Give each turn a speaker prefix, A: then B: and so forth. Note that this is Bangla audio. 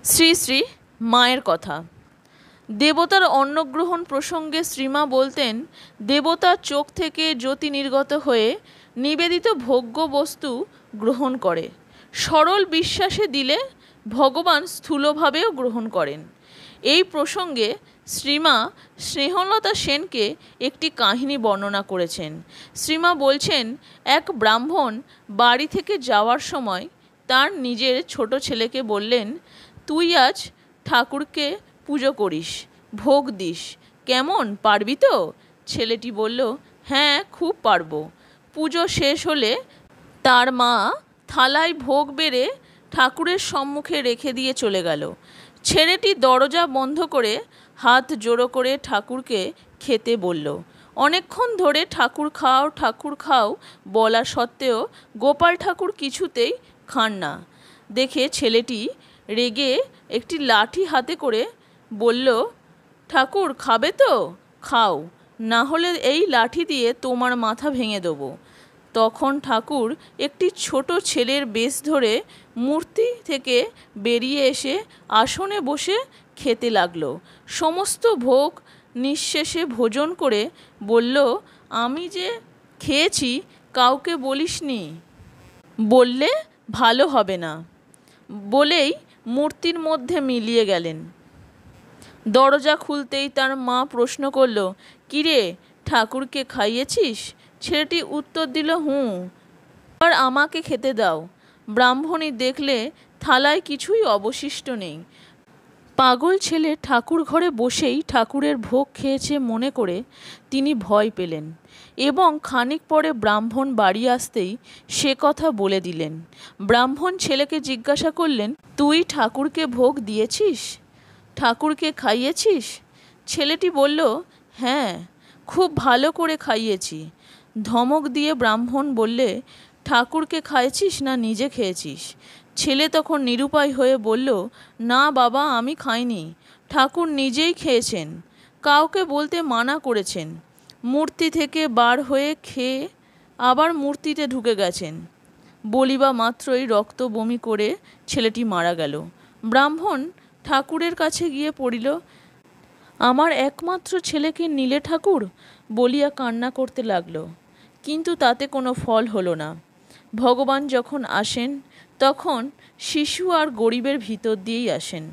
A: শ্রী শ্রী মায়ের কথা। দেবতার অন্নগ্রহণ প্রসঙ্গে শ্রীমা বলতেন, দেবতার চোখ থেকে জ্যোতি নির্গত হয়ে নিবেদিত ভোগ্য বস্তু গ্রহণ করে। সরল বিশ্বাসে দিলে ভগবান স্থূলভাবেও গ্রহণ করেন। এই প্রসঙ্গে শ্রীমা স্নেহলতা সেনকে একটি কাহিনী বর্ণনা করেছেন। শ্রীমা বলছেন, এক ব্রাহ্মণ বাড়ি থেকে যাওয়ার সময় তার নিজের ছোট ছেলেকে বললেন, তুই আজ ঠাকুরকে পুজো করিস, ভোগ দিস, কেমন, পারবি তো? ছেলেটি বলল, হ্যাঁ, খুব পারবো। পুজো শেষ হলে তার মা থালায় ভোগ বেড়ে ঠাকুরের সম্মুখে রেখে দিয়ে চলে গেল। ছেলেটি দরজা বন্ধ করে হাত জোড়ো করে ঠাকুরকে খেতে বলল। অনেকক্ষণ ধরে ঠাকুর খাও ঠাকুর খাও বলা সত্ত্বেও গোপাল ঠাকুর কিছুতেই খান না দেখে ছেলেটি রেগে একটি লাঠি হাতে করে বলল, ঠাকুর খাবে তো? খাও, না হলে এই লাঠি দিয়ে তোমার মাথা ভেঙে দেবো। তখন ঠাকুর একটি ছোট ছেলের বেশ ধরে মূর্তি থেকে বেরিয়ে এসে আসনে বসে খেতে লাগলো। সমস্ত ভোগ নিঃশেষে ভোজন করে বলল, আমি যে খেয়েছি কাউকে বলিসনি, বললে ভালো হবে না, বলেই মূর্তির মধ্যে মিলিয়ে গেলেন। দরজা খুলতেই তার মা প্রশ্ন করল, কিরে, ঠাকুরকে খাইয়েছিস? ছেলেটি উত্তর দিল, হুঁ। আর আমাকে খেতে দাও। ব্রাহ্মণী দেখলে থালায় কিছুই অবশিষ্ট নেই। পাগল ছেলে ঠাকুর ঘরে বসেই ঠাকুরের ভোগ খেয়েছে মনে করে তিনি ভয় পেলেন এবং খানিক পরে ব্রাহ্মণ বাড়ি আসতেই সে কথা বলে দিলেন। ব্রাহ্মণ ছেলেকে জিজ্ঞাসা করলেন, তুই ঠাকুরকে ভোগ দিয়েছিস? ঠাকুরকে খাইয়েছিস? ছেলেটি বলল, হ্যাঁ, খুব ভালো করে খাইয়েছি। ধমক দিয়ে ব্রাহ্মণ বললে, ঠাকুরকে খাইয়েছিস না নিজে খেয়েছিস? ছেলে তখন নিরুপায় হয়ে বলল, না বাবা, আমি খাইনি, ঠাকুর নিজেই খেয়েছেন, কাউকে বলতে মানা করেছেন। মূর্তি থেকে বার হয়ে খেয়ে আবার মূর্তিতে ঢুকে গেছেন। বলিবা মাত্রই রক্ত বমি করে ছেলেটি মারা গেল। ব্রাহ্মণ ঠাকুরের কাছে গিয়ে পড়িল, আমার একমাত্র ছেলেকে নিলে ঠাকুর, বলিয়া কান্না করতে লাগল। কিন্তু তাতে কোনো ফল হলো না। ভগবান যখন আসেন তখন শিশু আর গরিবের ভিতর দিয়েই আসেন।